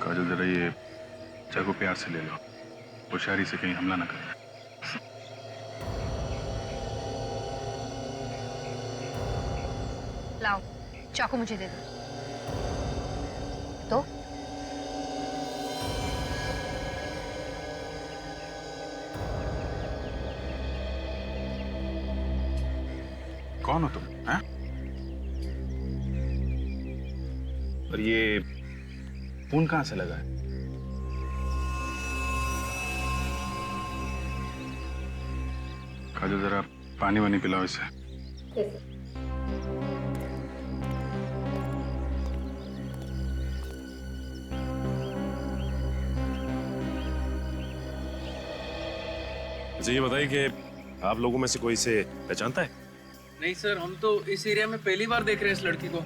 काजल जरा ये चाकू प्यार से ले लो, होशियारी से कहीं हमला ना करें। लाओ चाकू मुझे दे दो। तो कौन हो तुम? हैं? और ये खून कहां से लगा है? काजल जरा पानी वानी पिलाओ इसे। मुझे ये बताइए कि आप लोगों में से कोई इसे पहचानता है? नहीं सर, हम तो इस एरिया में पहली बार देख रहे हैं इस लड़की को।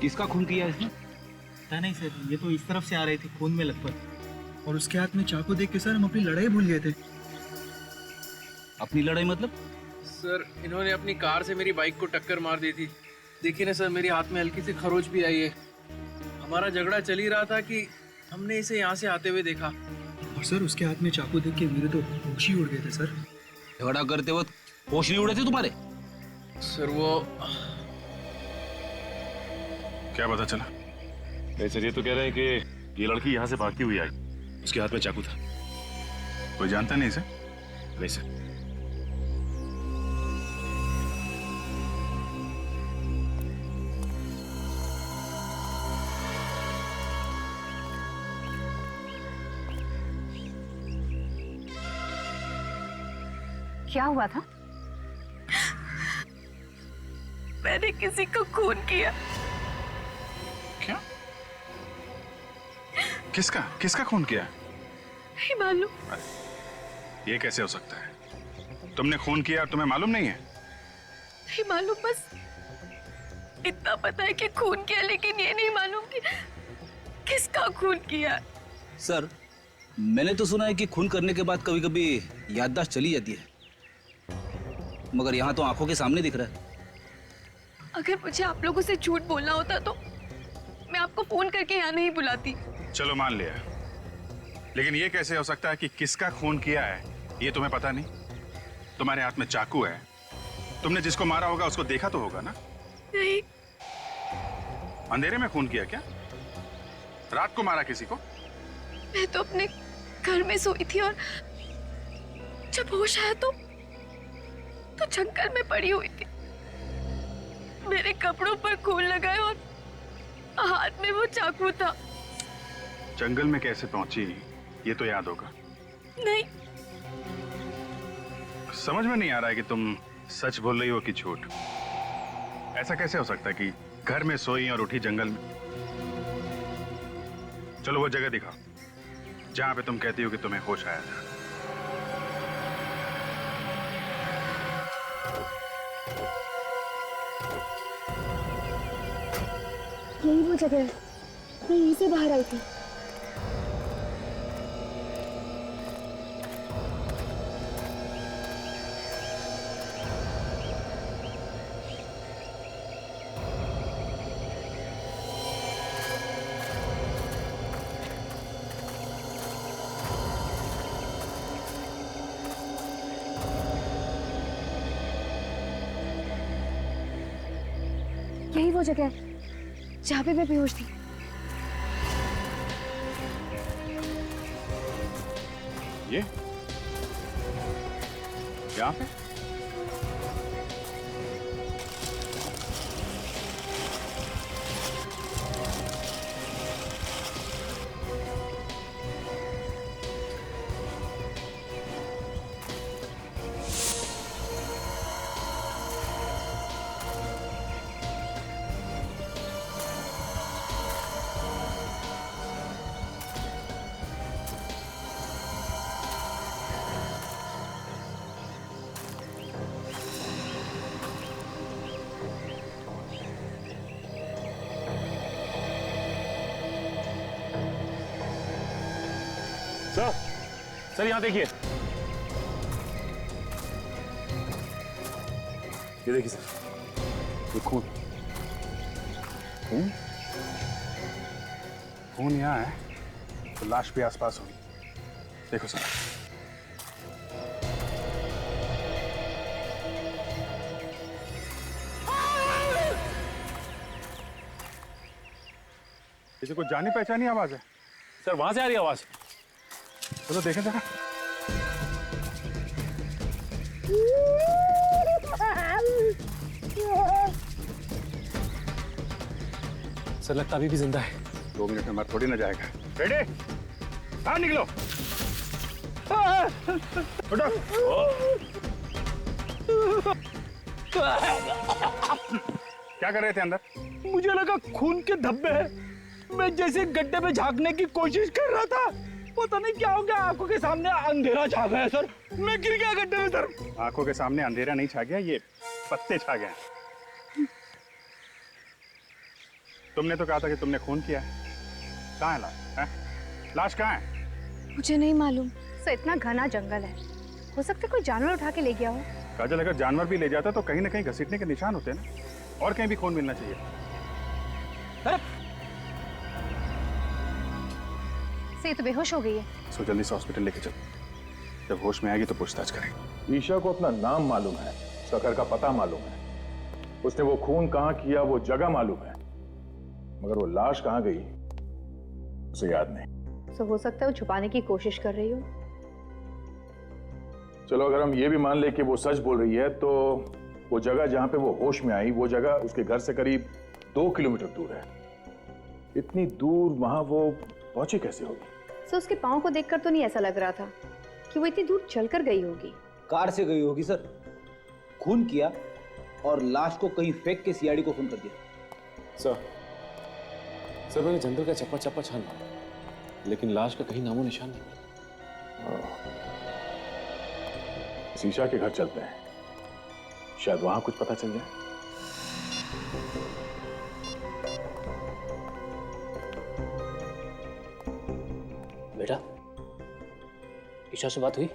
किसका खून किया है इसने? पता नहीं सर, ये तो इस तरफ से आ रही थी खून में लथपथ, और उसके हाथ में चाकू देख के सर हम अपनी लड़ाई भूल गए थे। अपनी लड़ाई मतलब? सर इन्होंने अपनी कार से मेरी बाइक को टक्कर मार दी थी। देखिए ना सर, मेरे हाथ में हल्की सी खरोच भी आई है। हमारा झगड़ा चल ही रहा था कि हमने इसे यहाँ से आते हुए देखा। और सर उसके हाथ में चाकू देख के मेरे तो होश ही उड़ गए थे सर। झगड़ा करते वक्त होश नहीं उड़े थे तुम्हारे? सर वो क्या पता चला? नहीं सर, ये तो कह रहे हैं कि ये लड़की यहाँ से भागती हुई आई, उसके हाथ में चाकू था। कोई जानता नहीं इसे? नहीं सर। क्या हुआ था? मैंने किसी को खून किया। क्या? किसका किसका खून किया? नहीं मालूम। ये कैसे हो सकता है? तुमने खून किया और तुम्हें मालूम नहीं है? नहीं मालूम, बस इतना पता है कि खून किया, लेकिन ये नहीं मालूम कि किसका खून किया। सर, मैंने तो सुना है कि खून करने के बाद कभी कभी याददाश्त चली जाती है, मगर यहाँ तो आंखों के सामने दिख रहा है। अगर मुझे आप लोगों से झूठ बोलना होता तो मैं आपको फोन करके यहाँ नहीं बुलाती। चलो मान लिया, लेकिन ये कैसे हो सकता है कि किसका खून किया है ये तुम्हें पता नहीं? तुम्हारे हाथ में चाकू है, तुमने जिसको मारा होगा उसको देखा तो होगा ना? नहीं। अंधेरे में खून किया क्या? रात को मारा किसी को? मैं तो अपने घर में सोई थी और जब होश आया तो जंगल में पड़ी हुई थी। मेरे कपड़ों पर खून लगा है और हाथ में वो चाकू था। जंगल में कैसे पहुंची ये तो याद होगा। नहीं। समझ में नहीं आ रहा है कि तुम सच बोल रही हो कि झूठ। ऐसा कैसे हो सकता है कि घर में सोई और उठी जंगल में? चलो वो जगह दिखाओ जहां पे तुम कहती हो कि तुम्हें होश आया था। यही वो जगह है, मैं यहीं से बाहर आई थी। यही वो जगह है जहाँ पे मैं बेहोश थी। ये यहाँ पे? सर यहाँ देखिए, ये देखिए सर, ये खून। खून? खून यहाँ है? तो लाश भी आसपास होगी। देखो सर, इसे कुछ जानी पहचानी आवाज है। सर वहां से आ रही है आवाज। चलो देखें जरा। सर लगता अभी भी जिंदा है। 2 मिनट में मर थोड़ी ना जाएगा। रेडी, बाहर निकलो। उठो। क्या कर रहे थे अंदर? मुझे लगा खून के धब्बे हैं। मैं जैसे गड्ढे में झांकने की कोशिश कर रहा था, पता नहीं क्या हो गया, आंखों के सामने अंधेरा छा गया सर। मैं गिर गया गड्ढे में सर। आंखों के सामने अंधेरा नहीं छा गया, ये पत्ते छा गए। तुमने तो कहा था कि तुमने खून किया है। कहाँ है लाश? हैं? लाश कहाँ है? मुझे नहीं मालूम। सर इतना घना जंगल है, हो सकता है कोई जानवर उठा के ले गया हो। काजल, अगर जानवर भी ले जाता तो कहीं ना कहीं घसीटने के निशान होते ना, और कहीं भी खून मिलना चाहिए। से तो बेहोश हो गई है। सो जल्दी से हॉस्पिटल लेके चलो, जब होश में आएगी तो पूछताछ करेंगे। ईशा को अपना नाम मालूम है, उसका घर का पता मालूम है, उसने वो खून कहाँ किया वो जगह मालूम है, मगर वो लाश कहाँ गई उसे याद नहीं। तो हो सकता है वो छुपाने की कोशिश कर रही हो। चलो अगर हम ये भी मान ले कि वो सच बोल रही है, तो वो जगह जहाँ पे वो होश में आई, वो जगह उसके घर से करीब 2 किलोमीटर दूर है। इतनी दूर वहां वो पहुंची कैसे होगी? सर उसके पाँव को देखकर तो नहीं ऐसा लग रहा था कि वो इतनी दूर चलकर गई होगी। कार से गई होगी सर, खून किया और लाश को कहीं फेंक के सीआईडी को फोन कर दिया। सर मैंने जंगल का चप्पा चप्पा छान मारा, लेकिन लाश का कहीं नामो निशान नहीं। ईशा के घर चलते हैं, शायद वहां कुछ पता चल जाए। बेटा, ईशा से बात हुई?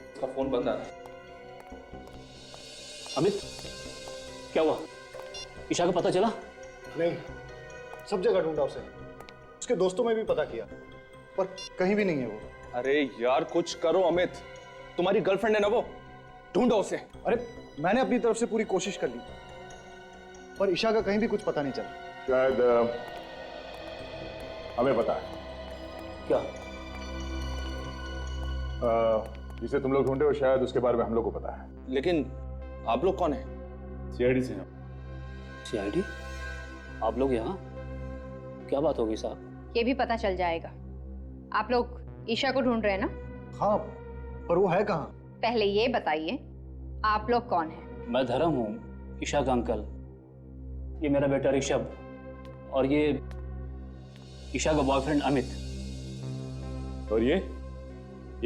उसका फोन बंद आ रहा है। अमित, क्या हुआ? ईशा का पता चला? नहीं, सब जगह ढूंढा उसे, उसके दोस्तों में भी पता किया, पर कहीं भी नहीं है वो। अरे यार कुछ करो अमित, तुम्हारी गर्लफ्रेंड है ना वो, ढूंढो उसे। अरे मैंने अपनी तरफ से पूरी कोशिश कर ली, पर ईशा का कहीं भी कुछ पता नहीं चला। शायद हमें पता है। क्या? जिसे तुम लोग ढूंढे हो शायद उसके बारे में हम लोग को पता है। लेकिन आप लोग कौन हैं? सीआईडी से हैं। सीआईडी? आप लोग यहाँ? क्या बात होगी साहब? ये भी पता चल जाएगा। आप लोग ईशा को ढूंढ रहे हैं ना? हाँ, पर वो है कहाँ? पहले ये बताइए आप लोग कौन हैं? मैं धर्म हूँ, ईशा का अंकल। ये मेरा बेटा ऋषभ और ये ईशा का बॉयफ्रेंड अमित। और ये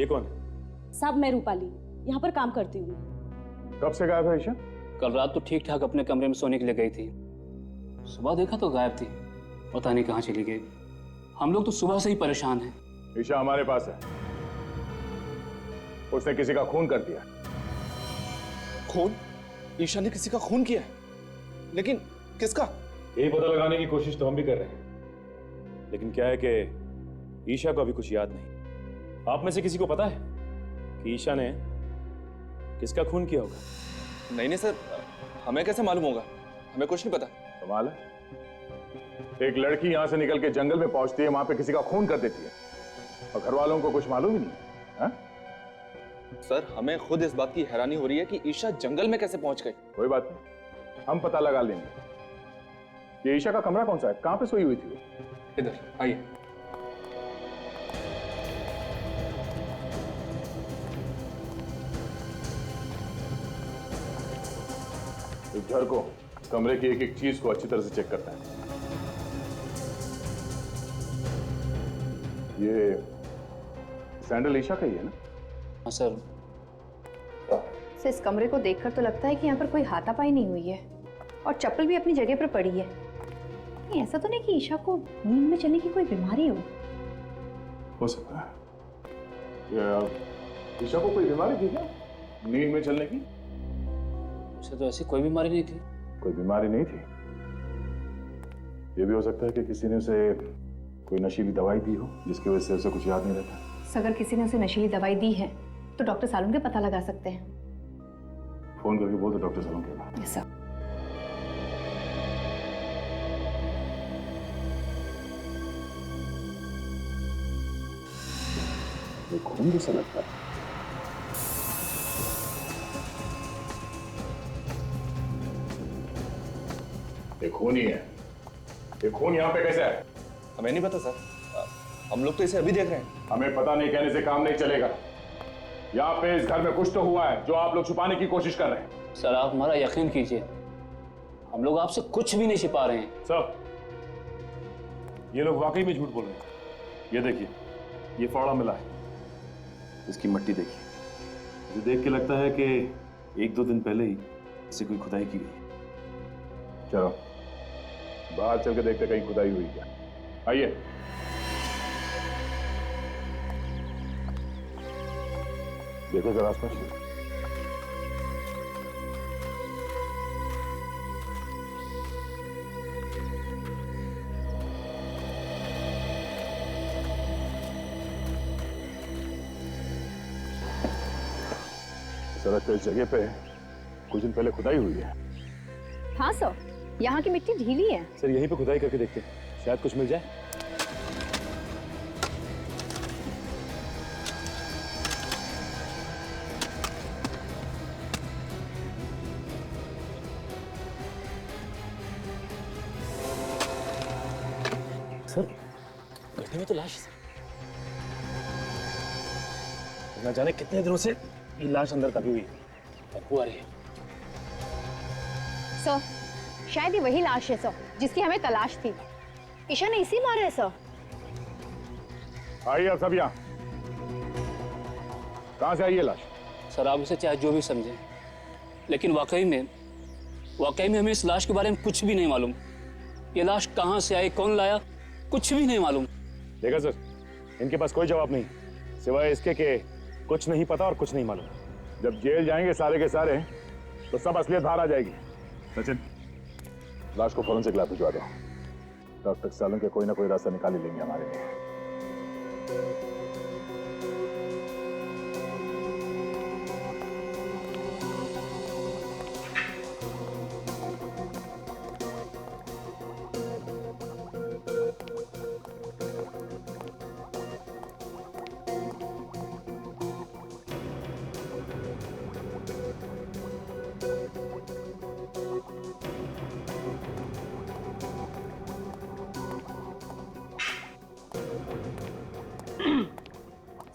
कौन है? साहब मैं रूपाली, यहाँ पर काम करती हूँ। कब से गायब है ईशा? कल रात तो ठीक ठाक अपने कमरे में सोने के लिए गई थी, सुबह देखा तो गायब थी, पता नहीं कहाँ चली गई। हम लोग तो सुबह से ही परेशान हैं। ईशा हमारे पास है, उसने किसी का खून कर दिया। खून? ईशा ने किसी का खून किया है? लेकिन किसका? यही पता लगाने की कोशिश तो हम भी कर रहे हैं, लेकिन क्या है कि ईशा को अभी कुछ याद नहीं। आप में से किसी को पता है कि ईशा ने किसका खून किया होगा? नहीं सर, हमें कैसे मालूम होगा? हमें कुछ नहीं पता। कमाल है, एक लड़की यहां से निकल के जंगल में पहुंचती है, वहां पे किसी का खून कर देती है और घर वालों को कुछ मालूम ही नहीं है। सर हमें खुद इस बात की हैरानी हो रही है कि ईशा जंगल में कैसे पहुंच गई। कोई बात नहीं, हम पता लगा लेंगे। ये ईशा का कमरा कौन सा है? कहां पे सोई हुई थी वो? इधर आइए। इस घर को, कमरे की एक एक चीज को अच्छी तरह से चेक करता है। ये सैंडल ईशा का ही है ना? हाँ सर। सर इस कमरे को देखकर तो लगता है कि यहाँ पर कोई हाथापाई नहीं हुई है और चप्पल भी अपनी जगह पर पड़ी है। नहीं, ऐसा तो नहीं कि ईशा को नींद में चलने की कोई बीमारी हो सकता है। ईशा को कोई बीमारी थी क्या नींद में चलने की? उसे तो ऐसी कोई बीमारी नहीं थी। कोई बीमारी नहीं थी। ये भी हो सकता है कि किसी ने उसे कोई नशीली दवाई दी हो जिसकी वजह से उसे कुछ याद नहीं रहता? अगर किसी ने उसे नशीली दवाई दी है तो डॉक्टर सालुन के पता लगा सकते हैं। फोन करके बोल दो डॉक्टर सालों के बाद। Yes sir. ये खून जैसा लगता है। ये खून ही है। ये खून यहाँ पे कैसे है? हमें नहीं पता सर, हम लोग तो इसे अभी देख रहे हैं। हमें पता नहीं कहने से काम नहीं चलेगा। यहाँ पे इस घर में कुछ तो हुआ है जो आप लोग छुपाने की कोशिश कर रहे हैं। सर आप हमारा यकीन कीजिए, हम लोग आपसे कुछ भी नहीं छिपा रहे हैं। सब ये लोग वाकई में झूठ बोल रहे हैं। ये देखिए, ये फावड़ा मिला है, इसकी मट्टी देखिए। मुझे देख के लगता है कि 1-2 दिन पहले ही इसे कोई खुदाई की गई। चलो बाहर चल के देखते कहीं खुदाई हुई क्या। आइए। देखो जरा आसपास। सड़क पे इस जगह पे कुछ दिन पहले खुदाई हुई है। हाँ सर, यहाँ की मिट्टी ढीली है। सर यहीं पे खुदाई करके देखते हैं, शायद कुछ मिल जाए। सर गड्ढे में तो लाश है। ना जाने कितने दिनों से ये लाश अंदर दबी हुई है। बदबू आ रही है। सर शायद ये वही लाश है सर जिसकी हमें तलाश थी। ईशा ने इसी मारा है सर। आइए आप सब यहाँ। कहाँ से आई है लाश? सर आप इसे चाहे जो भी समझें, लेकिन वाकई में हमें इस लाश के बारे में कुछ भी नहीं मालूम। ये लाश कहाँ से आई, कौन लाया, कुछ भी नहीं मालूम। देखा सर, इनके पास कोई जवाब नहीं सिवाय इसके कि कुछ नहीं पता और कुछ नहीं मालूम। जब जेल जाएंगे सारे के सारे तो सब असलियत बाहर आ जाएगी। सचिन, लाश को फॉरेंसिक लैब भिजवा दो। डॉक्टर सालों के कोई ना कोई रास्ता निकाल ही लेंगे हमारे लिए।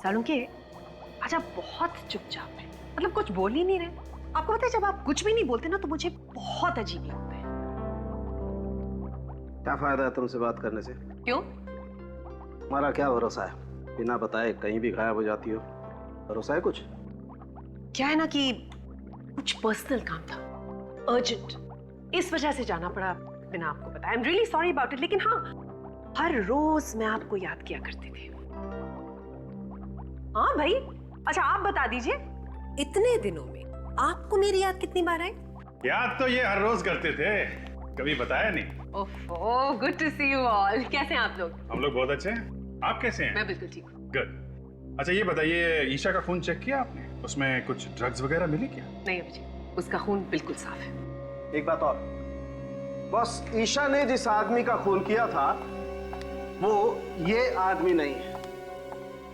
सालुंके आज आप बहुत चुपचाप हैं, मतलब कुछ बोल ही नहीं रहे। आपको पता है जब आप कुछ भी नहीं बोलते ना तो मुझे बहुत अजीब लगता है। क्या फायदा है तुमसे बात करने से? क्यों? हमारा क्या भरोसा है, बिना बताए कहीं भी गायब हो जाती हो। भरोसा है कुछ? क्या है ना कि कुछ पर्सनल काम था, अर्जेंट, इस वजह से जाना पड़ा बिना आपको बताया। I am really sorry about it. लेकिन हाँ, हर रोज मैं आपको याद किया करती थी। हाँ भाई, अच्छा आप बता दीजिए, इतने दिनों में आपको मेरी याद कितनी बार आई? याद तो ये हर रोज करते थे, कभी बताया नहीं। Oh, good to see you all. कैसे हैं आप लोग? हम लोग बहुत अच्छे हैं, आप कैसे हैं? मैं बिल्कुल ठीक हूँ। गुड। अच्छा ये बताइए, ईशा का खून चेक किया आपने? उसमें कुछ ड्रग्स वगैरह मिली क्या? नहीं अभिजीत, उसका खून बिल्कुल साफ है। एक बात और, बस ईशा ने जिस आदमी का खून किया था वो ये आदमी नहीं है।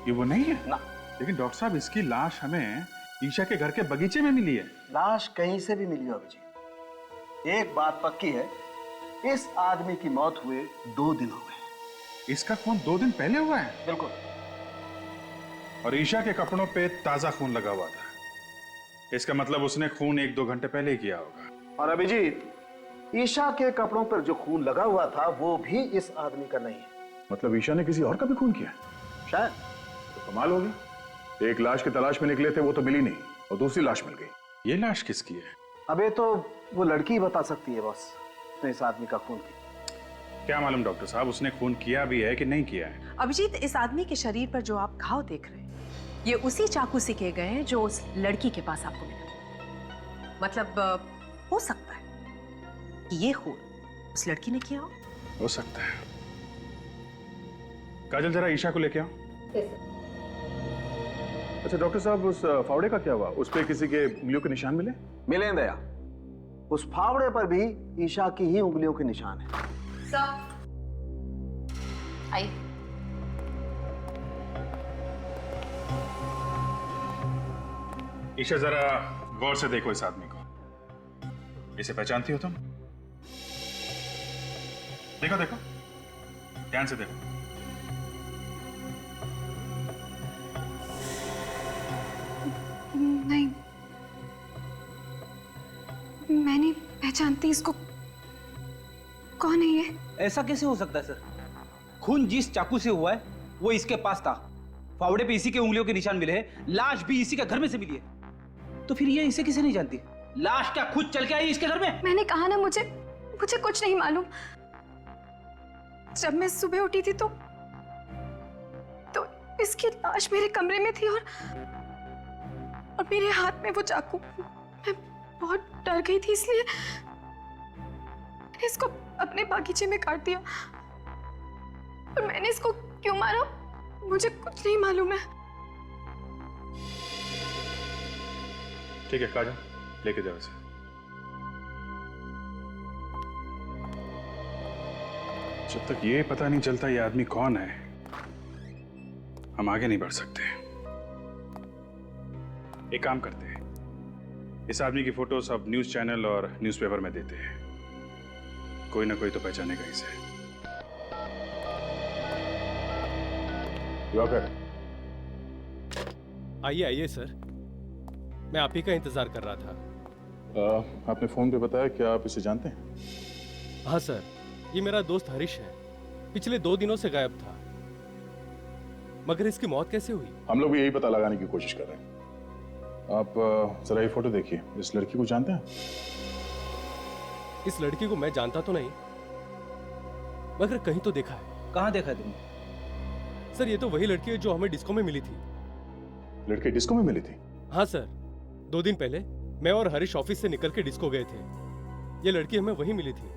ये वो नहीं है ना। लेकिन डॉक्टर साहब, इसकी लाश हमें ईशा के घर के बगीचे में मिली है। लाश कहीं से भी मिली हो अभिजीत। एक बात पक्की है, इस आदमी की मौत हुए 2 दिन हो गए। इसका खून 2 दिन पहले हुआ है? बिल्कुल। और ईशा के कपड़ों पे ताजा खून लगा हुआ था। इसका मतलब उसने खून 1-2 घंटे पहले ही किया होगा। और अभिजीत, ईशा के कपड़ों पर जो खून लगा हुआ था वो भी इस आदमी का नहीं है। मतलब ईशा ने किसी और का भी खून किया? शायद। तो कमाल होगी, एक लाश की तलाश में निकले थे, वो तो मिली नहीं और दूसरी लाश मिल गई। ये लाश किसकी है? अबे तो वो लड़की ही बता सकती है बॉस, उसने इस आदमी का खून किया। क्या मालूम डॉक्टर साहब, उसने खून किया भी है कि नहीं किया है? अभिजीत, इस आदमी के शरीर पर जो आप घाव देख रहे हैं ये उसी चाकू से किए गए हैं जो उस लड़की के पास आपको मिला। मतलब हो सकता है कि ये खून उस लड़की ने किया हो। सकता है, काजल जरा ईशा को लेके आओ। अच्छा डॉक्टर साहब, उस फावड़े का क्या हुआ? उस पे किसी के उंगलियों के निशान मिले? मिले दया, उस फावड़े पर भी ईशा की ही उंगलियों के निशान है। Sir I. ईशा जरा गौर से देखो इस आदमी को। इसे पहचानती हो तुम? देखो देखो, ध्यान से देखो। नहीं, मैं नहीं पहचानती इसको। कौन है ये? ऐसा कैसे हो सकता है सर? खून जिस चाकू से हुआ है वो इसके पास था, फावड़े पे इसी के उंगलियों के निशान मिले हैं, लाश भी इसी के घर में से मिली है। तो फिर ये इसे किसे नहीं जानती? लाश क्या खुद चल के आई इसके घर में? मैंने कहा ना, मुझे कुछ नहीं मालूम। जब मैं सुबह उठी थी तो इसकी लाश मेरे कमरे में थी और मेरे हाथ में वो चाकू। मैं बहुत डर गई थी, इसलिए मैंने इसको अपने बागीचे में काट दिया। और मैंने इसको क्यों मारा मुझे कुछ नहीं मालूम है। ठीक है काजल, लेके जाओ इसे। जब तक ये पता नहीं चलता ये आदमी कौन है, हम आगे नहीं बढ़ सकते। एक काम करते हैं, इस आदमी की फोटो सब न्यूज चैनल और न्यूज़पेपर में देते हैं, कोई ना कोई तो पहचानेगा इसे। आइए आइए सर, मैं आप ही का इंतजार कर रहा था। आपने फोन पे बताया, क्या आप इसे जानते हैं? हाँ सर, ये मेरा दोस्त हरीश है, पिछले 2 दिनों से गायब था। मगर इसकी मौत कैसे हुई? हम लोग भी यही पता लगाने की कोशिश कर रहे हैं। आप जरा ये फोटो देखिए, इस लड़की को जानते हैं? इस लड़की को मैं जानता तो नहीं, मगर कहीं तो देखा है। कहाँ देखा है तुमने? सर ये तो वही लड़की है जो हमें डिस्को में मिली थी। लड़की डिस्को में मिली थी? हाँ सर, 2 दिन पहले मैं और हरीश ऑफिस से निकल के डिस्को गए थे। ये लड़की हमें वहीं मिली थी।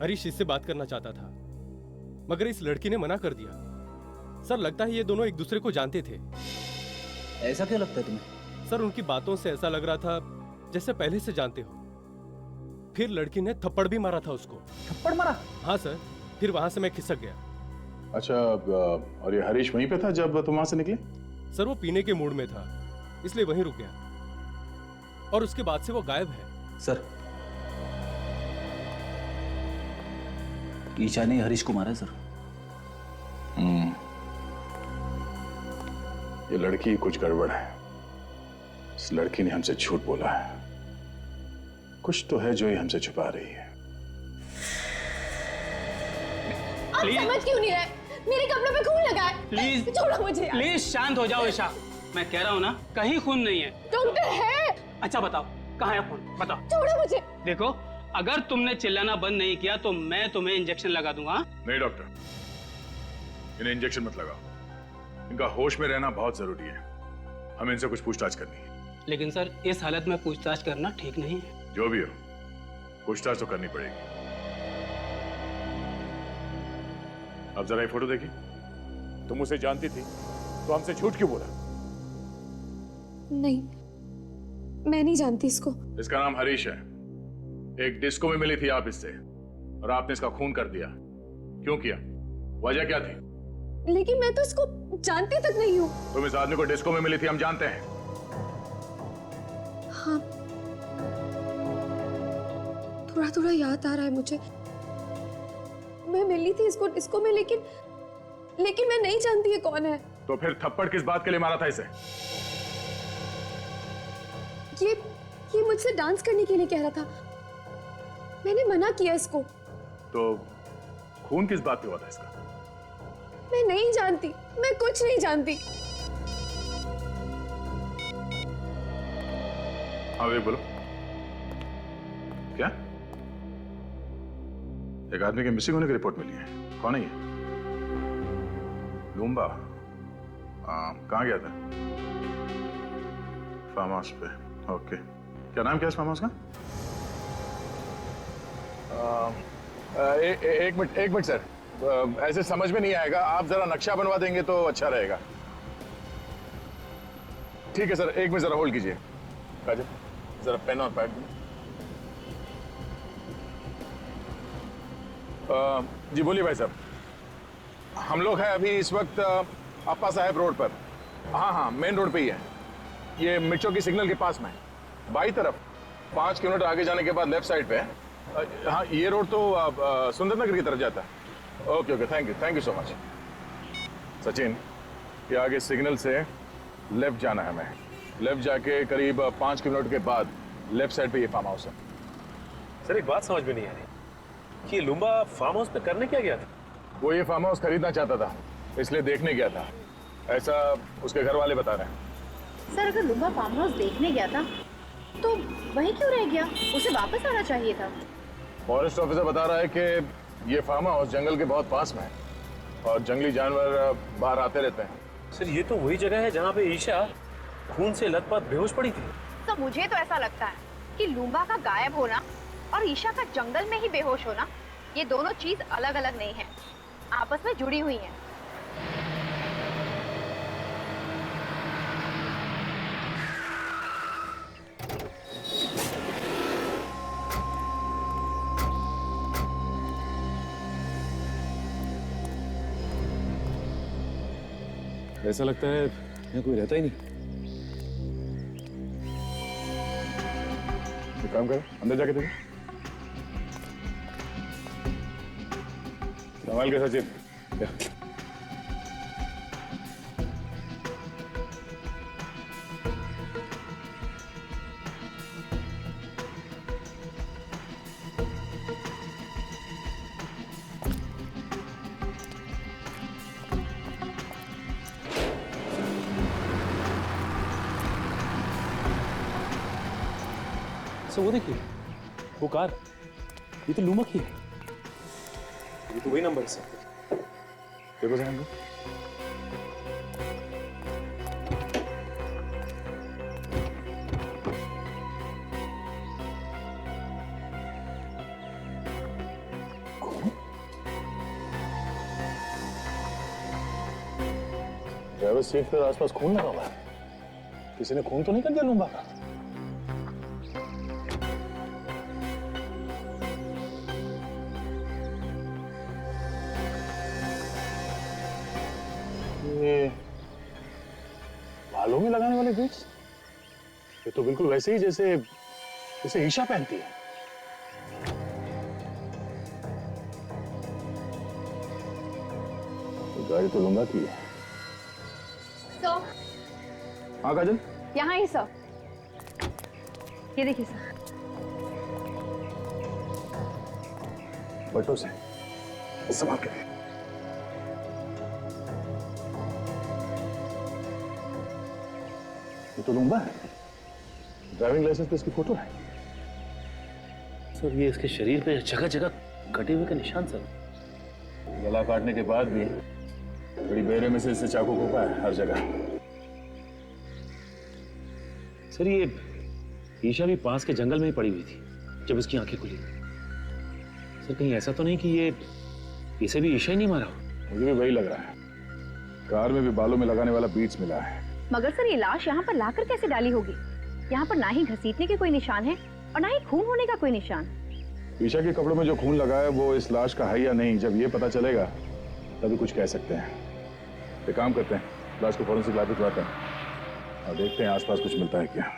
हरीश इससे बात करना चाहता था, मगर इस लड़की ने मना कर दिया। सर लगता है ये दोनों एक दूसरे को जानते थे। ऐसा क्यों लगता है तुम्हें? सर उनकी बातों से ऐसा लग रहा था जैसे पहले से जानते हो। फिर लड़की ने थप्पड़ भी मारा था उसको। थप्पड़ मारा? हाँ सर, फिर वहां से मैं खिसक गया। अच्छा, और ये हरीश वहीं पे था जब तुम वहां से निकले? सर वो पीने के मूड में था, इसलिए वहीं रुक गया, और उसके बाद से वो गायब है। सर ईशा ने हरीश को मारा है सर। ये लड़की कुछ गड़बड़ है। इस लड़की ने हमसे झूठ बोला है। कुछ तो है जो ये हमसे छुपा रही है। आप समझ क्यों नहीं रहे? मेरे कपड़ों पे खून लगा है। प्लीज छोड़ो मुझे यार। प्लीज शांत हो जाओ ईशा, मैं कह रहा हूँ ना कहीं खून नहीं है। डॉक्टर है। अच्छा बताओ कहाँ है खून, बताओ। छोड़ो मुझे। देखो अगर तुमने चिल्लाना बंद नहीं किया तो मैं तुम्हें इंजेक्शन लगा दूंगा। नहीं डॉक्टर, इन्हें इंजेक्शन मत लगाओ। इनका होश में रहना बहुत जरूरी है। हमें इनसे कुछ पूछताछ करनी है। लेकिन सर इस हालत में पूछताछ करना ठीक नहीं है। जो भी हो, पूछताछ तो करनी पड़ेगी। अब जरा ये फोटो देखिए। तुम उसे जानती थी तो हमसे झूठ क्यों बोला? नहीं, मैं नहीं जानती इसको। इसका नाम हरीश है। एक डिस्को में मिली थी आप इससे, और आपने इसका खून कर दिया। क्यों किया? वजह क्या थी? लेकिन मैं तो इसको जानती तक नहीं हूँ। तुम इस आदमी को डिस्को में मिली थी, हम जानते हैं। हाँ, थोड़ा थोड़ा याद आ रहा है मुझे। मैं मिली थी इसको डिस्को में, लेकिन मैं नहीं जानती ये कौन है। तो फिर थप्पड़ किस बात के लिए मारा था इसे? ये मुझसे डांस करने के लिए कह रहा था। मैंने मना किया इसको। तो खून किस बात पे हुआ था इसका? मैं नहीं जानती, मैं कुछ नहीं जानती। हाँ बोलो, क्या? एक आदमी के मिसिंग होने की रिपोर्ट मिली है। कौन है ये? लूम्बा? कहाँ गया था? फार्म हाउस पे। ओके, क्या नाम क्या है इस फार्म हाउस का? एक मिनट सर, ऐसे समझ में नहीं आएगा। आप जरा नक्शा बनवा देंगे तो अच्छा रहेगा। ठीक है सर, एक मिनट जरा होल्ड कीजिए। काजल, जरा पेन और पैड। जी बोलिए भाई साहब। हम लोग हैं अभी इस वक्त अप्पा साहब रोड पर। हाँ हाँ, मेन रोड पे ही है। ये मिर्चों की सिग्नल के पास में है, बाई तरफ 5 किलोमीटर आगे जाने के बाद लेफ्ट साइड पे है। हाँ, ये रोड तो सुंदरनगर की तरफ जाता है। Okay okay, thank you so much. Sachin, ये आगे सिग्नल से लेफ्ट जाना है हमें। लेफ्ट जाके करीब 5 किलोमीटर के बाद लेफ्ट साइड पे ये फार्म हाउस है। सर एक बात समझ में नहीं आ रही कि ये लुम्बा फार्म हाउस पे करने क्या गया था? वो ये फार्म हाउस खरीदना चाहता था, इसलिए देखने गया था, ऐसा उसके घर वाले बता रहे हैं। सर अगर लुम्बा फार्म हाउस देखने गया था तो वहीं क्यों रह गया? उसे वापस आना चाहिए था। फॉरेस्ट ऑफिसर बता रहा है कि ये फार्म हाउस जंगल के बहुत पास में है और जंगली जानवर बाहर आते रहते हैं। सर ये तो वही जगह है जहाँ पे ईशा खून से लथपथ बेहोश पड़ी थी। तो मुझे तो ऐसा लगता है कि लुम्बा का गायब होना और ईशा का जंगल में ही बेहोश होना, ये दोनों चीज अलग अलग नहीं है, आपस में जुड़ी हुई हैं। ऐसा लगता है यहाँ कोई रहता ही नहीं। एक काम करो, अंदर जाके देखो। संभाल के सचिन। वो देखिए, वो कार, ये तो लुम्बा की है। ये तो वही नंबर है सर। देखो जरा। ड्राइवर सीट पर आसपास खून लगा हुआ है। किसी ने खून तो नहीं कर दिया लुम्बा का? बालों में लगाने वाले बीट्स, ये तो बिल्कुल वैसे ही जैसे जैसे ईशा पहनती है। तो गाड़ी तो लुम्बा की है। सर, हाँ काजल, यहाँ ही सर, ये देखिए सर। बटों से संभाल के। ये तो लुम्बा है, ड्राइविंग लाइसेंस पे इसकी फोटो है। सर ये इसके शरीर पे जगह जगह कटे हुए का निशान सर। गला काटने के बाद भी बड़ी बेरे में से इससे चाकू घोंपा है हर जगह। सर ये ईशा भी पास के जंगल में ही पड़ी हुई थी जब इसकी आंखें खुली। सर कहीं ऐसा तो नहीं कि ये इसे भी ईशा ही नहीं मारा हो? मुझे भी वही लग रहा है। कार में भी बालों में लगाने वाला बीट्स मिला है। मगर सर ये लाश यहाँ पर लाकर कैसे डाली होगी? यहाँ पर ना ही घसीटने के कोई निशान है और ना ही खून होने का कोई निशान। ईशा के कपड़ों में जो खून लगा है वो इस लाश का है या नहीं, जब ये पता चलेगा तभी कुछ कह सकते हैं। एक काम करते हैं, लाश को फॉरेंसिक लैब भिजवाते हैं और देखते हैं आसपास कुछ मिलता है क्या।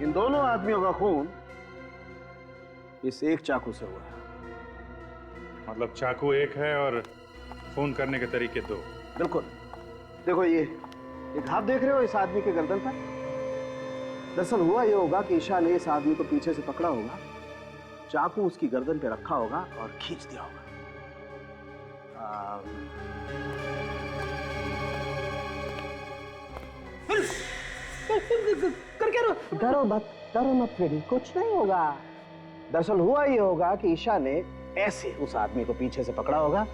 इन दोनों आदमियों का खून इस एक चाकू से हुआ है। मतलब चाकू एक है और खून करने के तरीके दो। बिल्कुल। देखो ये घाव देख रहे हो इस आदमी के गर्दन पर? दरअसल हुआ ये होगा कि ईशा ने इस आदमी को पीछे से पकड़ा होगा, चाकू उसकी गर्दन पे रखा होगा और खींच दिया होगा। कर क्या डरो मत फ्रेडी, कुछ नहीं होगा। दरअसल हुआ ये होगा कि ईशा ने ऐसे उस आदमी को पीछे से पकड़ा होगा,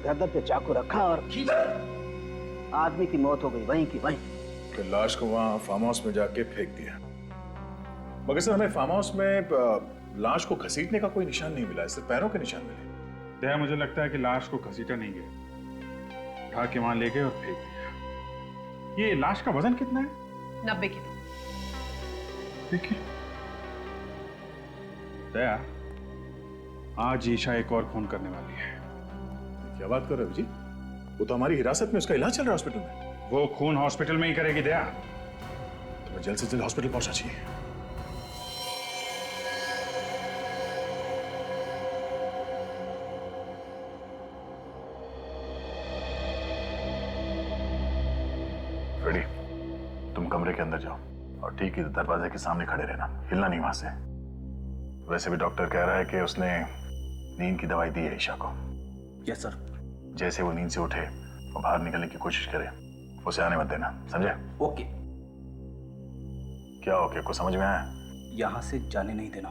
गर्दन पे चाकू रखा और आदमी की मौत हो गई वहीं की वहीं। फिर लाश को वहां फार्म हाउस में जाके फेंक दिया। मगर सर हमें फार्म हाउस में लाश को घसीटने का कोई निशान नहीं मिला, सिर्फ पैरों के निशान मिले। दया, मुझे लगता है कि लाश को घसीटा नहीं गया, उठा के वहां ले गए और फेंक दिया। ये लाश का वजन कितना है? 90 किलो। देखिए दया, आज ईशा एक और खून करने वाली है। क्या बात कर रहे हो जी? वो तो हमारी हिरासत में, उसका इलाज चल रहा है हॉस्पिटल में। वो खून हॉस्पिटल में ही करेगी दया। तुम्हें जल्द से जल्द हॉस्पिटल पहुंचना चाहिए। फ्रेडी, तुम कमरे के अंदर जाओ और ठीक इस दरवाजे के सामने खड़े रहना, हिलना नहीं वहां से। वैसे भी डॉक्टर कह रहा है कि उसने नींद की दवाई दी है ईशा को। Yes sir. जैसे वो नींद से उठे और बाहर निकलने की कोशिश करे, उसे आने मत देना, समझे? ओके। क्या ओके? कुछ समझ में आया? यहां से जाने नहीं देना।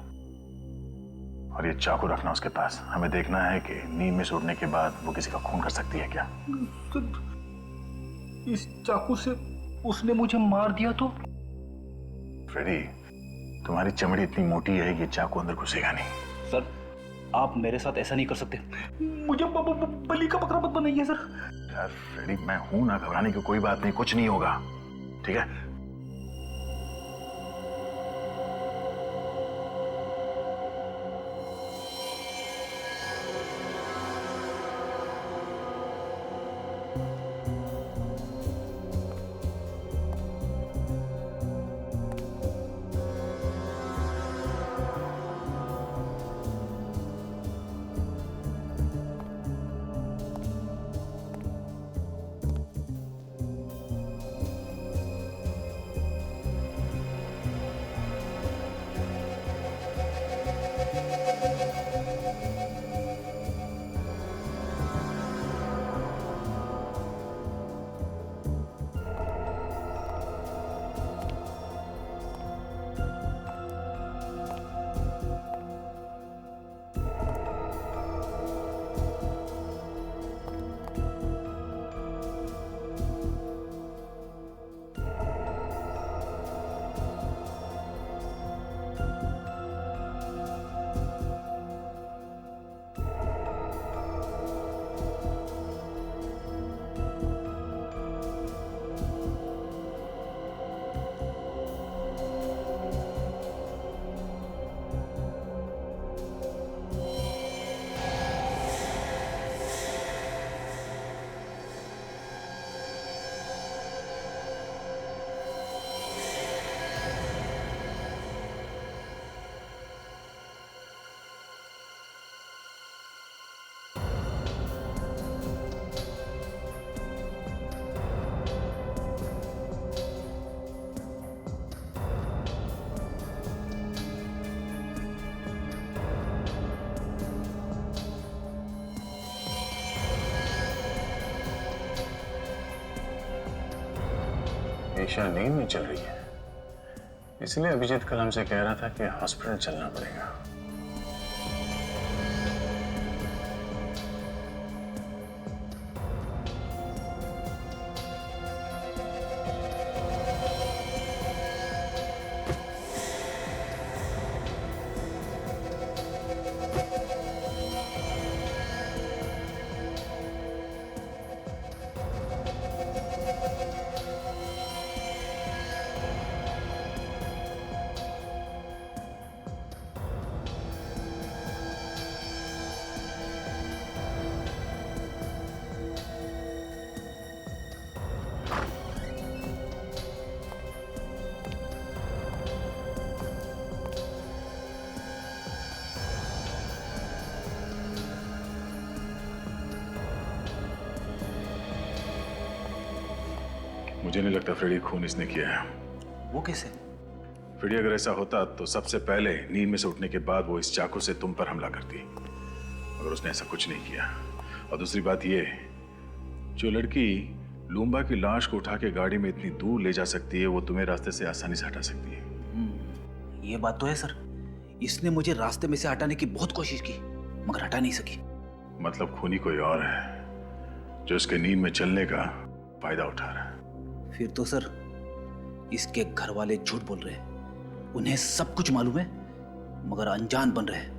और ये चाकू रखना उसके पास। हमें देखना है कि नींद में से उठने के बाद वो किसी का खून कर सकती है क्या। इस चाकू से उसने मुझे मार दिया तो? फ्रेडी, तुम्हारी चमड़ी इतनी मोटी है, ये चाकू अंदर घुसेगा नहीं। सर, आप मेरे साथ ऐसा नहीं कर सकते। मुझे बलि का बकरा मत बनाइए सर। यार फ्रेडी, मैं हूं ना, घबराने की कोई बात नहीं, कुछ नहीं होगा, ठीक है? ईशा नींद में चल रही है, इसलिए अभिजीत कल हमसे कह रहा था कि हॉस्पिटल चलना पड़ेगा। मुझे नहीं लगता फ्रेडी खून इसने किया है। वो कैसे? फ्रेडी, अगर ऐसा होता तो सबसे पहले नींद में से उठने के बाद वो इस चाकू से तुम पर हमला करती, मगर उसने ऐसा कुछ नहीं किया। और दूसरी बात ये, जो लड़की लूम्बा की लाश को उठा के गाड़ी में इतनी दूर ले जा सकती है, वो तुम्हें रास्ते से आसानी से हटा सकती है। ये बात तो है सर। इसने मुझे रास्ते में से हटाने की बहुत कोशिश की, मगर हटा नहीं सकी। मतलब खूनी कोई और है जो इसके नींद में चलने का फायदा उठा रहा है। फिर तो सर इसके घर वाले झूठ बोल रहे हैं। उन्हें सब कुछ मालूम है मगर अनजान बन रहे हैं।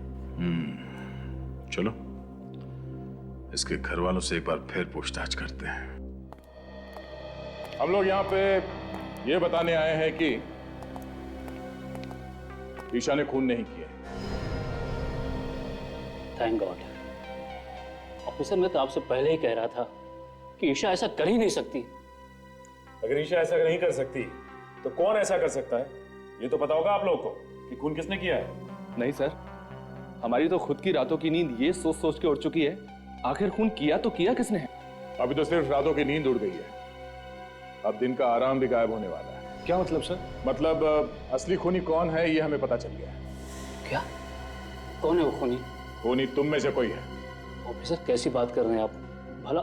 चलो इसके घर वालों से एक बार फिर पूछताछ करते हैं। हम लोग यहाँ पे ये बताने आए हैं कि ईशा ने खून नहीं किया। Thank God. ऑफिसर, मैं तो आपसे पहले ही कह रहा था कि ईशा ऐसा कर ही नहीं सकती। अगर ईशा ऐसा नहीं कर सकती तो कौन ऐसा कर सकता है? ये तो पता होगा आप लोगों को कि खून किसने किया है। नहीं सर, हमारी तो खुद की रातों की नींद ये सोच सोच के उड़ चुकी है, आखिर खून किया तो किया किसने है? अभी तो सिर्फ रातों की नींद उड़ गई है, अब दिन का आराम भी गायब होने वाला है। क्या मतलब सर? मतलब असली खूनी कौन है ये हमें पता चल गया है। क्या? कौन है वो खूनी? खूनी तुम में से कोई है। ऑफिसर, कैसी बात कर रहे हैं आप? भला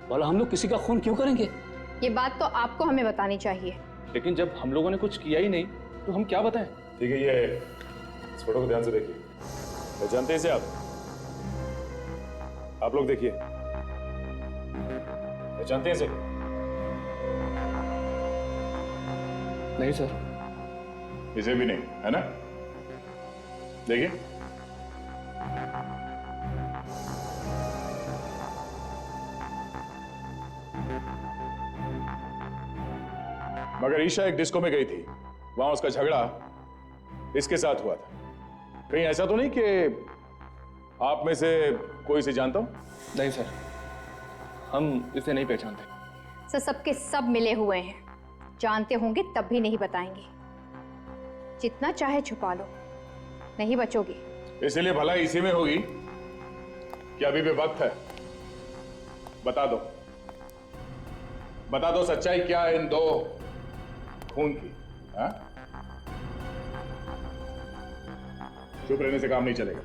भला हम लोग किसी का खून क्यों करेंगे? ये बात तो आपको हमें बतानी चाहिए। लेकिन जब हम लोगों ने कुछ किया ही नहीं तो हम क्या बताएं? ठीक है, ये इस फोटो को ध्यान से देखिए। पहचानते हैं इसे आप लोग देखिए, पहचानते हैं इसे? नहीं सर। इसे भी नहीं, है ना? देखिए, मगर ईशा एक डिस्को में गई थी, वहां उसका झगड़ा इसके साथ हुआ था। कहीं ऐसा तो नहीं कि आप में से कोई इसे जानता हो? नहीं सर, हम इसे नहीं पहचानते। सर, सबके सब मिले हुए हैं, जानते होंगे तब भी नहीं बताएंगे। जितना चाहे छुपा लो, नहीं बचोगे। इसलिए भलाई इसी में होगी कि अभी भी वक्त है। बता दो, बता दो सच्चाई क्या है इन दो खून की। हाँ? चुप रहने से काम नहीं चलेगा।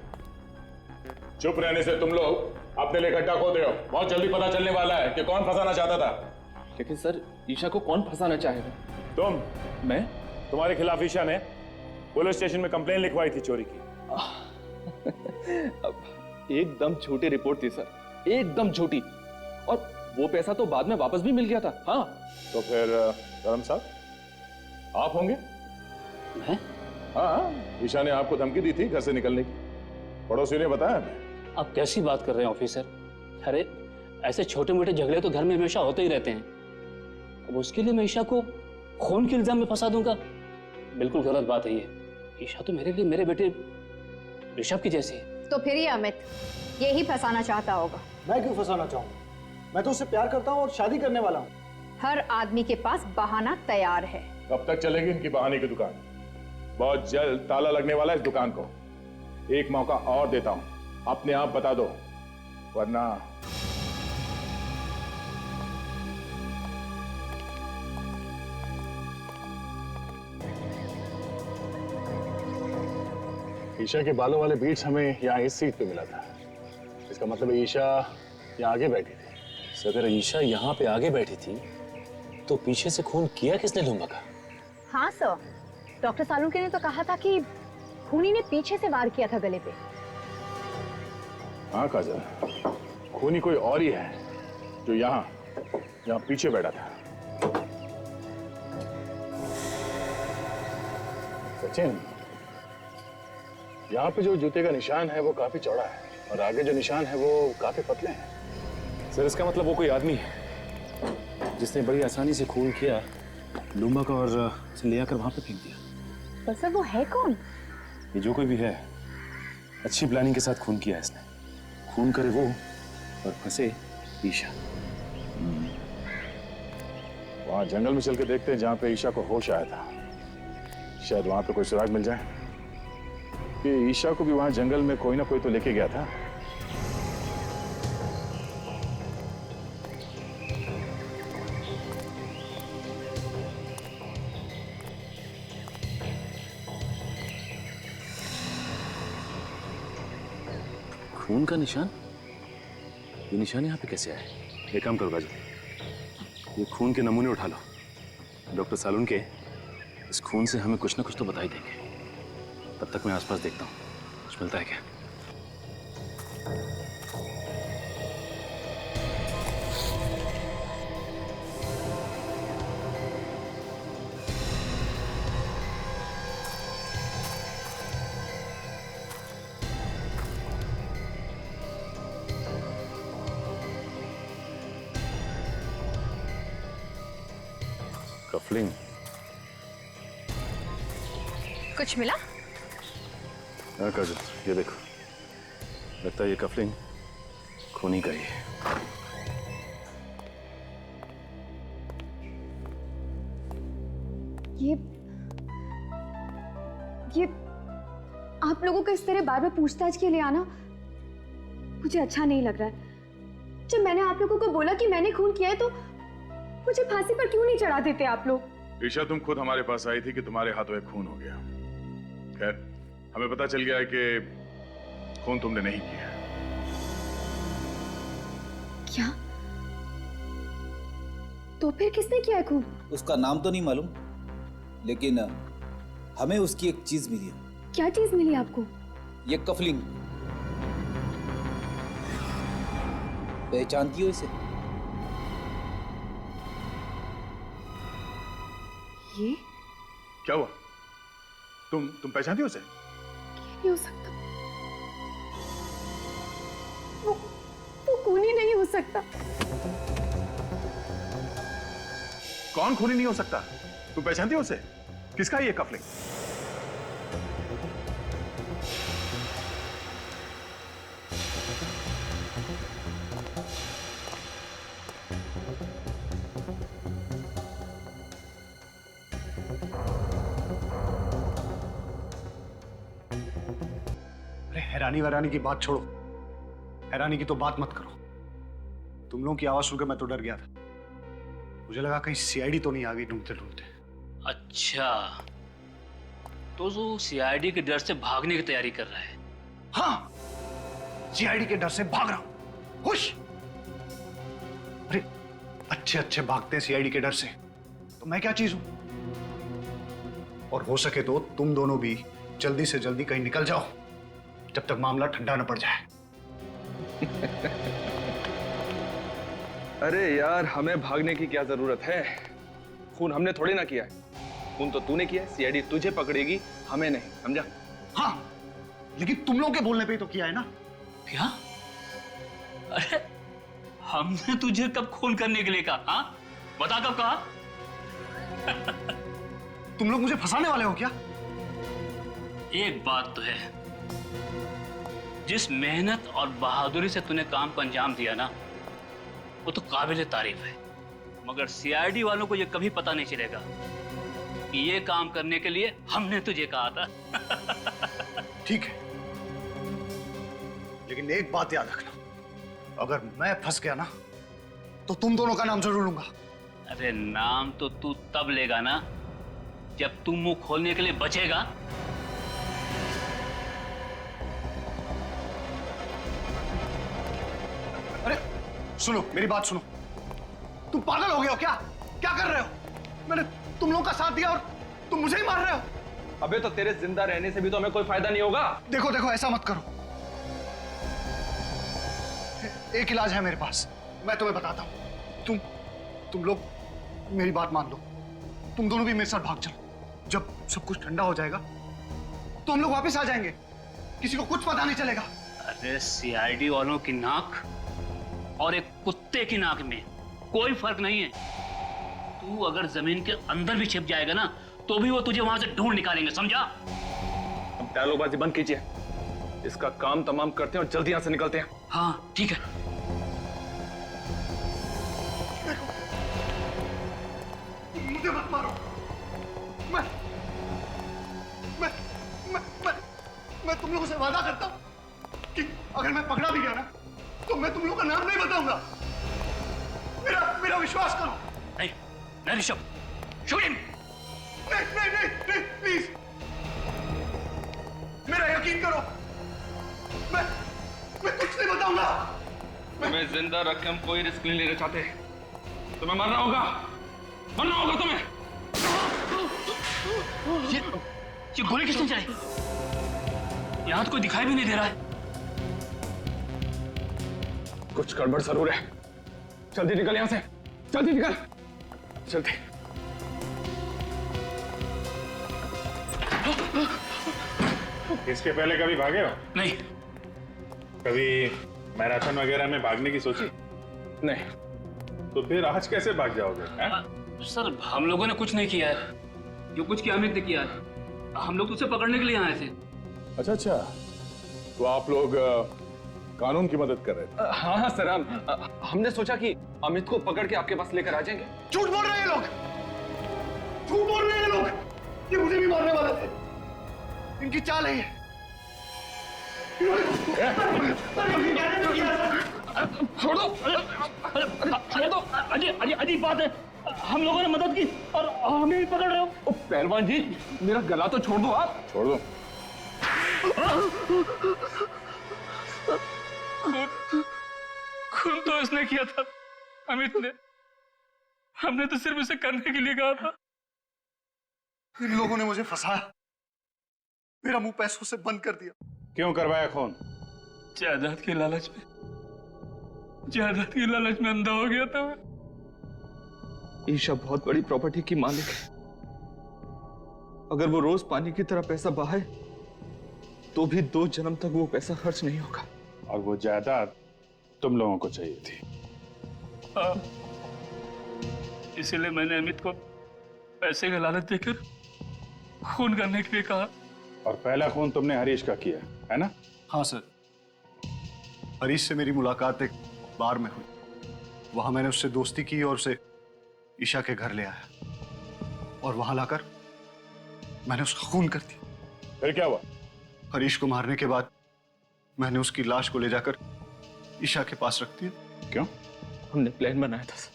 चुप रहने से तुम लोग अपने लिए गड्ढा खोद रहे हो। बहुत जल्दी पता चलने वाला है कि कौन फंसाना चाहता था। लेकिन सर, ईशा को कौन फंसाना चाहेगा? तुम। मैं? तुम्हारे खिलाफ ईशा ने पुलिस स्टेशन में कंप्लेन लिखवाई थी चोरी की। अब एकदम छोटी रिपोर्ट थी सर, एकदम छोटी, और वो पैसा तो बाद में वापस भी मिल गया था। हाँ। तो फिर धर्म साहब आप होंगे? मैं? हाँ, ईशा ने आपको धमकी दी थी घर से निकलने की, पड़ोसी ने बताया हमें। आप कैसी बात कर रहे हैं ऑफिसर? अरे ऐसे छोटे मोटे झगड़े तो घर में हमेशा होते ही रहते हैं। अब उसके लिए मैं ईशा को खून के इल्जाम में फंसा दूंगा? बिल्कुल गलत बात है ये। ईशा तो मेरे लिए मेरे बेटे ऋषभ की जैसी है। तो फिर ये अमित यही फंसाना चाहता होगा। मैं क्यों फंसाना चाहूंगा? मैं तो उससे प्यार करता हूँ और शादी करने वाला हूँ। हर आदमी के पास बहाना तैयार है। कब तक चलेगी इनकी बहाने की दुकान? बहुत जल्द ताला लगने वाला है इस दुकान को। एक मौका और देता हूं, अपने आप बता दो, वरना ईशा के बालों वाले बीट्स हमें यहाँ इस सीट पे मिला था। इसका मतलब ईशा यहाँ आगे बैठी थी। सर, अगर ईशा यहाँ पे आगे बैठी थी तो पीछे से खून किया किसने लूंगा का? हाँ सर, डॉक्टर सालुंके ने तो कहा था कि खूनी ने पीछे से वार किया था गले पे। हाँ काजल, खूनी कोई और ही है जो यहाँ पीछे बैठा था। सचिन, यहाँ पे जो जूते का निशान है वो काफी चौड़ा है और आगे जो निशान है वो काफी पतले हैं। सर, इसका मतलब वो कोई आदमी है जिसने बड़ी आसानी से खून किया, लूंबा का, और उसे ले आकर वहां पे फेंक दिया। पर सर, वो है कौन? ये जो कोई भी है, अच्छी प्लानिंग के साथ खून किया है इसने। खून करे वो और फंसे ईशा। वहां जंगल में चल के देखते हैं जहां पे ईशा को होश आया था। शायद वहां पे कोई सुराग मिल जाए कि ईशा को भी वहां जंगल में कोई ना कोई तो लेके गया था। खून का निशान? ये निशान यहाँ पे कैसे आए? एक काम करो राजू, ये खून के नमूने उठा लो। डॉक्टर सालुंके इस खून से हमें कुछ ना कुछ तो बता ही देंगे। तब तक मैं आसपास देखता हूँ, कुछ मिलता है क्या। कफलिंग? कुछ मिला? हाँ काजल, ये देखो, लगता है ये कफलिंग खूनी का ही है। ये आप लोगों का इस तरह बार बार पूछताछ के लिए आना मुझे अच्छा नहीं लग रहा है। जब मैंने आप लोगों को बोला कि मैंने खून किया है तो मुझे फांसी पर क्यों नहीं चढ़ा देते आप लोग? ईशा, तुम खुद हमारे पास आई थी कि तुम्हारे हाथों एक खून हो गया। खैर, हमें पता चल गया है कि खून तुमने नहीं किया। क्या? तो फिर किसने किया है खून? उसका नाम तो नहीं मालूम, लेकिन हमें उसकी एक चीज मिली है। क्या चीज मिली आपको? ये कफलिंग। पहचानती हो इसे? ये क्या हुआ? तुम पहचानती हो उसे? नहीं हो सकता, वो खूनी नहीं हो सकता। कौन खूनी नहीं हो सकता? तुम पहचानती हो उसे? किसका है ये कफलिंग? अरे हैरानी वैरानी की बात छोड़ो, हैरानी की तो बात मत करो। तुम लोगों की आवाज सुनकर मैं तो डर गया था। मुझे लगा कहीं सीआईडी तो नहीं आ गई ढूंढते ढूंढते। अच्छा, तो जो सीआईडी के डर से भागने की तैयारी कर रहा है? हाँ, सीआईडी के डर से भाग रहा हूं। खुश? अरे अच्छे अच्छे भागते हैं सीआईडी के डर से, तो मैं क्या चीज हूं? और हो सके तो तुम दोनों भी जल्दी से जल्दी कहीं निकल जाओ जब तक मामला ठंडा न पड़ जाए। अरे यार, हमें भागने की क्या जरूरत है? खून हमने थोड़ी ना किया है। खून तो तूने किया है। सीआईडी तुझे पकड़ेगी, हमें नहीं, समझा? हाँ, लेकिन तुम लोगों के बोलने पे ही तो किया है ना। क्या? अरे हमने तुझे कब खून करने के लिए कहा? हाँ, बता कब कहा? तुम लोग मुझे फंसाने वाले हो क्या? एक बात तो है, जिस मेहनत और बहादुरी से तूने काम को अंजाम दिया ना, वो तो काबिल तारीफ है। मगर सीआईडी वालों को ये कभी पता नहीं चलेगा कि ये काम करने के लिए हमने तुझे कहा था। ठीक है, लेकिन एक बात याद रखना, अगर मैं फंस गया ना तो तुम दोनों का नाम जरूर लूंगा। अरे नाम तो तू तब लेगा ना जब तू मुंह खोलने के लिए बचेगा। अरे सुनो, मेरी बात सुनो। तुम पागल हो गए हो क्या? क्या कर रहे हो? मैंने तुम लोगों का साथ दिया और तुम मुझे ही मार रहे हो। अबे तो तेरे जिंदा रहने से भी तो हमें कोई फायदा नहीं होगा। देखो देखो, ऐसा मत करो। एक इलाज है मेरे पास, मैं तुम्हें बताता हूं। तुम लोग मेरी बात मान लो। तुम दोनों भी मेरे साथ भाग चलो। जब सब कुछ ठंडा हो जाएगा तो हम लोग वापस आ जाएंगे, किसी को कुछ पता नहीं चलेगा। अरे सीआईडी वालों की नाक और एक कुत्ते की नाक में कोई फर्क नहीं है। तू अगर जमीन के अंदर भी छिप जाएगा ना तो भी वो तुझे वहां से ढूंढ निकालेंगे, समझा? हम डायलॉगबाजी बंद कीजिए, इसका काम तमाम करते हैं और जल्दी यहां से निकलते हैं। हाँ ठीक है। मुझे मत मारो। मैं तुम लोगों से वादा करता हूं कि अगर मैं पकड़ा भी गया ना तो मैं तुम लोगों का नाम नहीं बताऊंगा। मेरा विश्वास करो। नहीं ऋषभ, शूट हिम। नहीं, प्लीज मेरा यकीन करो। मैं कुछ नहीं बताऊंगा। तुम्हें जिंदा रख के हम कोई रिस्क नहीं लेना चाहते। तुम्हें मरना होगा तुम्हें। ये गोली किसने चलाई? यहां तो कोई दिखाई भी नहीं दे रहा है। कुछ गड़बड़ जरूर है। जल्दी निकल यहां से, जल्दी निकल, जल्दी। इसके पहले कभी भागे हो? नहीं। कभी मैराथन वगैरह में भागने की सोची? नहीं। तो फिर आज कैसे भाग जाओगे? सर हम लोगों ने कुछ नहीं किया है। जो कुछ किया अमित ने किया है। हम लोग तो उसे पकड़ने के लिए आए थे। अच्छा अच्छा, तो आप लोग कानून की मदद कर रहे थे? हाँ हाँ सर, हमने सोचा कि अमित को पकड़ के आपके पास लेकर आ जाएंगे। झूठ बोल रहे हैं लोग, झूठ बोल रहे हैं लोग। ये मुझे भी मारने वाले थे, इनकी चाल है ये। छोड़ दो, छोड़ दो। अजीब बात है, हम लोगों ने मदद की और हमें भी पकड़ रहे हो। पहलवान जी, मेरा गला तो छोड़ दो आप। छोड़ दो। खून तो इसने किया था, अमित ने। हमने तो सिर्फ इसे करने के लिए कहा था। इन लोगों ने मुझे फंसाया, मेरा मुंह पैसों से बंद कर दिया। क्यों करवाया खून? जायदाद के लालच में, जायदाद के लालच में अंधा हो गया था मैं। ईशा बहुत बड़ी प्रॉपर्टी की मालिक है। अगर वो रोज पानी की तरह पैसा बहाए तो भी 2 जन्म तक वो पैसा खर्च नहीं होगा। और वो जायदाद तुम लोगों को चाहिए थी। इसीलिए मैंने अमित को पैसे का लालच देकर खून करने के लिए कहा। और पहला खून तुमने हरीश का किया है ना? हाँ सर, हरीश से मेरी मुलाकात एक बार में हुई। वहां मैंने उससे दोस्ती की और उसे ईशा के घर ले आया, और वहां लाकर मैंने उसका खून कर दिया। फिर क्या हुआ? हरीश को मारने के बाद मैंने उसकी लाश को ले जाकर ईशा के पास रख दिया। क्यों? हमने प्लान बनाया था सर,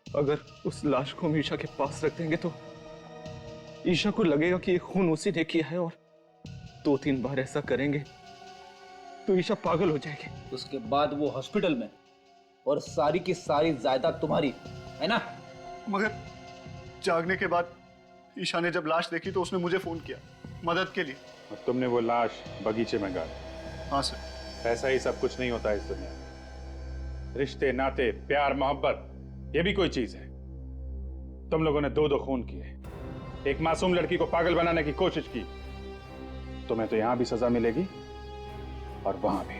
अगर उस लाश को हम ईशा के पास रख देंगे तो ईशा को लगेगा कि ये खून उसी ने किया है, और 2-3 बार ऐसा करेंगे तो ईशा पागल हो जाएगी। उसके बाद वो हॉस्पिटल में, और सारी की सारी जायदाद तुम्हारी है ना? मगर जागने के बाद ईशा ने जब लाश देखी तो उसने मुझे फोन किया मदद के लिए। और तुमने वो लाश बगीचे में गाड़ी? हाँ सर। ऐसा ही सब कुछ नहीं होता इस दुनिया में। रिश्ते, नाते, प्यार, मोहब्बत, ये भी कोई चीज है। तुम लोगों ने 2 खून किए, एक मासूम लड़की को पागल बनाने की कोशिश की। तुम्हें तो यहां भी सजा मिलेगी और वहां भी।